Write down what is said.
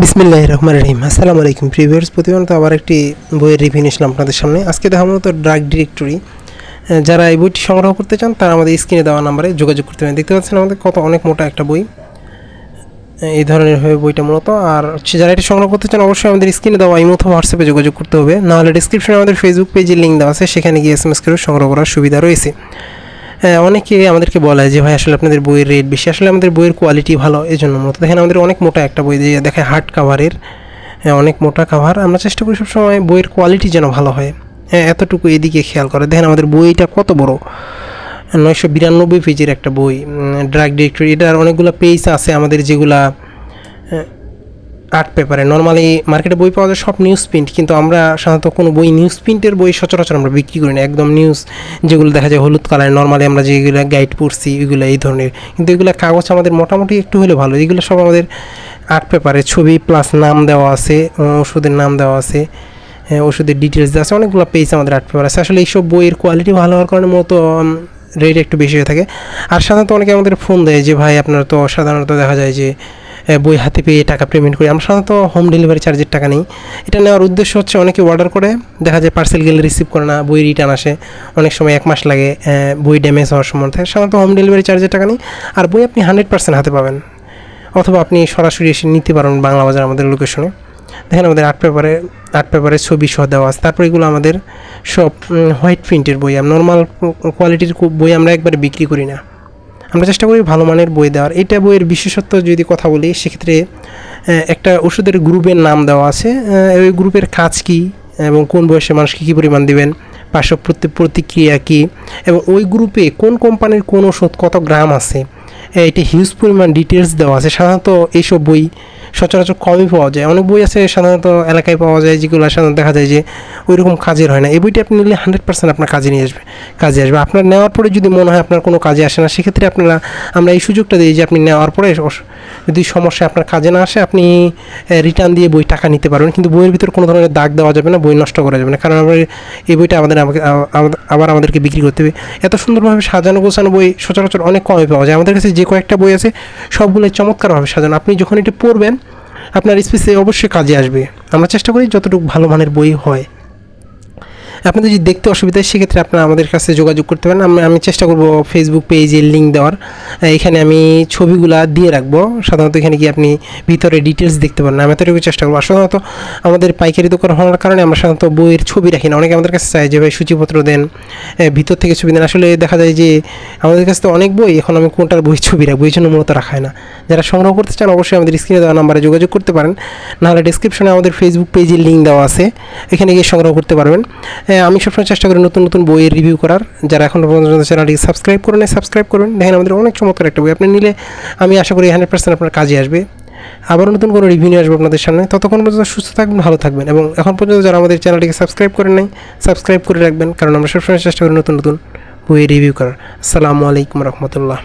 বিসমিল্লাহির রহমানির রহিম। আসসালামু আলাইকুম প্রিভিউয়ার্স, প্রতিদিন আবার একটি বইয়ের রিভিউ নিয়ে আসলাম আপনাদের সামনে। আজকে দেখা মূলত ড্রাগ ডিরেক্টরি। যারা এই বইটি সংগ্রহ করতে চান তারা আমাদের স্ক্রিনে দেওয়া নাম্বারে যোগাযোগ করতে পারেন। দেখতে পাচ্ছেন আমাদের কত অনেক মোটা একটা বই, এই ধরনের হবে বইটা মূলত। আর যারা এটি সংগ্রহ করতে চান অবশ্যই আমাদের স্ক্রিনে দেওয়া ইমো অথবা হোয়াটসঅ্যাপে যোগাযোগ করতে হবে, নাহলে ডিসক্রিপশনে আমাদের ফেসবুক পেজের লিঙ্ক দেওয়া আছে, সেখানে গিয়ে SMS করে সংগ্রহ করার সুবিধা রয়েছে। অনেকে আমাদেরকে বলে যে ভাই আসলে আপনাদের বইয়ের রেট বেশি, আসলে আমাদের বইয়ের কোয়ালিটি ভালো, এই জন্য মূলত দেখেন আমাদের অনেক মোটা একটা বই দিয়ে দেখে হার্ড কাভারের, অনেক মোটা কাভার। আমরা চেষ্টা করি সবসময় বইয়ের কোয়ালিটি যেন ভালো হয়, এতটুকু এদিকে খেয়াল করে। দেখেন আমাদের বইটা কত বড়, 992 পেজের একটা বই, ড্রাগ ডিরেক্টরি। এটার অনেকগুলো পেজ আছে আমাদের, যেগুলা আর্ট পেপারে। নর্মালি মার্কেটে বই পাওয়া যায় সব নিউজ প্রিন্ট, কিন্তু আমরা সাধারণত কোনো বই নিউজ প্রিন্টের বই সচরাচর আমরা বিক্রি করি না, একদম নিউজ যেগুলো দেখা যায় হলুদ কালার, নর্মালি আমরা যেগুলো গাইড পড়ছি ওইগুলো এই ধরনের। কিন্তু এগুলো কাগজ আমাদের মোটামুটি একটু হলে ভালো। এগুলো সব আমাদের আর্ট পেপারে ছবি প্লাস নাম দেওয়া আছে, ওষুধের নাম দেওয়া আছে, ওষুধের ডিটেলস দেওয়া আছে, অনেকগুলো পেজ আমাদের আর্ট পেপার আছে। আসলে এইসব বইয়ের কোয়ালিটি ভালো হওয়ার কারণে মতো রেট একটু বেশি হয়ে থাকে। আর সাধারণত অনেকে আমাদের ফোন দেয় যে ভাই আপনারা তো সাধারণত দেখা যায় যে বই হাতে পেয়ে টাকা পেমেন্ট করি। আমরা সাধারণত হোম ডেলিভারি চার্জের টাকা নেই। এটা নেওয়ার উদ্দেশ্য হচ্ছে অনেকে অর্ডার করে, দেখা যায় পার্সেল গেলে রিসিভ করে না, বই রিটার্ন আসে, অনেক সময় 1 মাস লাগে, বই ড্যামেজ হওয়ার সময় থাকে। সাধারণত হোম ডেলিভারি চার্জের টাকা নেই, আর বই আপনি 100% হাতে পাবেন, অথবা আপনি সরাসরি এসে নিতে পারবেন বাংলা বাজার আমাদের লোকেশনে। দেখেন আমাদের আর্ট পেপারে ছবি সহ দেওয়া আছে। তারপর এগুলো আমাদের সব হোয়াইট প্রিন্টের বই। নর্মাল কোয়ালিটির বই আমরা একবারে বিক্রি করি না, আমরা চেষ্টা করি ভালো মানের বই দেওয়ার। এটা বইয়ের বিশেষত্ব যদি কথা বলি, সেক্ষেত্রে একটা ওষুধের গ্রুপের নাম দেওয়া আছে, ওই গ্রুপের কাজ কী এবং কোন বয়সে মানুষকে কী পরিমাণ দেবেন, পার্শ্ব প্রতিক্রিয়া কী, এবং ওই গ্রুপে কোন কোম্পানির কোন ওষুধ কত গ্রাম আছে, এটা হিউজ পরিমাণ ডিটেলস দেওয়া আছে। সাধারণত এইসব বই সচরাচর কমই পাওয়া যায়। অনেক বই আছে সাধারণত এলাকায় পাওয়া যায়, যেগুলো সাধারণত দেখা যায় যে ওই রকম কাজের হয় না। এই বইটি আপনি নিলে 100% আপনার কাজে আসবে। আপনার নেওয়ার পরে যদি মনে হয় আপনার কোনো কাজে আসে না, সেক্ষেত্রে আমরা এই সুযোগটা দিই যে আপনি নেওয়ার পরে যদি সমস্যা আপনার কাজে না আসে, আপনি রিটার্ন দিয়ে বই টাকা নিতে পারবেন। কিন্তু বইয়ের ভিতরে কোনো ধরনের দাগ দেওয়া যাবে না, বই নষ্ট করা যাবে না, কারণ আমরা এই বইটা আবার আমাদেরকে বিক্রি করতে হবে। এত সুন্দরভাবে সাজানো গোছানো বই সচরাচর অনেক কমই পাওয়া যায়। আমাদের কাছে যে কয়েকটা বই আছে সবগুলোই চমৎকারভাবে সাজানো। আপনি যখন এটা পড়বেন আপনার স্পেসে অবশ্যই কাজে আসবে। আমরা চেষ্টা করি যতটুকু ভালো মানের বই হয়। আপনাদের যদি দেখতে অসুবিধা হয়, সেক্ষেত্রে আপনারা আমাদের কাছে যোগাযোগ করতে পারেন। আমি চেষ্টা করব ফেসবুক পেজের লিঙ্ক দেওয়ার, এখানে আমি ছবিগুলা দিয়ে রাখবো। সাধারণত এখানে কি আপনি ভিতরে ডিটেলস দেখতে পারেন, আমি এতটুকু চেষ্টা করবো। সাধারণত আমাদের পাইকারি দোকান হওয়ার কারণে আমরা সাধারণত বইয়ের ছবি রাখি না। অনেকে আমাদের কাছে চায় যে ভাই সূচিপত্র দেন, ভিতর থেকে ছবি দেন। আসলে দেখা যায় যে আমাদের কাছে তো অনেক বই, এখন আমি কোনটার বই ছবি রাখবো, এই জন্য মূলত রাখা হয় না। যারা সংগ্রহ করতে চান অবশ্যই আমাদের স্ক্রিনে দেওয়া নাম্বারে যোগাযোগ করতে পারেন, নাহলে ডিসক্রিপশনে আমাদের ফেসবুক পেজের লিঙ্ক দেওয়া আছে, এখানে গিয়ে সংগ্রহ করতে পারবেন। আমি সবসময় চেষ্টা করি নতুন নতুন বইয়ের রিভিউ করার। যারা এখন পর্যন্ত চ্যানেলটিকে সাবস্ক্রাইব করেন, সাবস্ক্রাইব করবেন। দেখেন আমাদের অনেক চমৎকার একটা বই, আপনি নিলে আমি আশা করি 100% আপনার কাজে আসবে। আবারও নতুন কোনো রিভিউ নিয়ে আসবো আপনাদের সামনে। ততক্ষণ পর্যন্ত সুস্থ থাকবেন, ভালো থাকবেন, এবং এখন পর্যন্ত যারা আমাদের চ্যানেলটিকে সাবস্ক্রাইব করেন নাই, সাবস্ক্রাইব করে রাখবেন, কারণ আমরা সবসময় চেষ্টা করি নতুন নতুন বইয়ের রিভিউ করার। আসসালামু আলাইকুম রহমতুল্লাহ।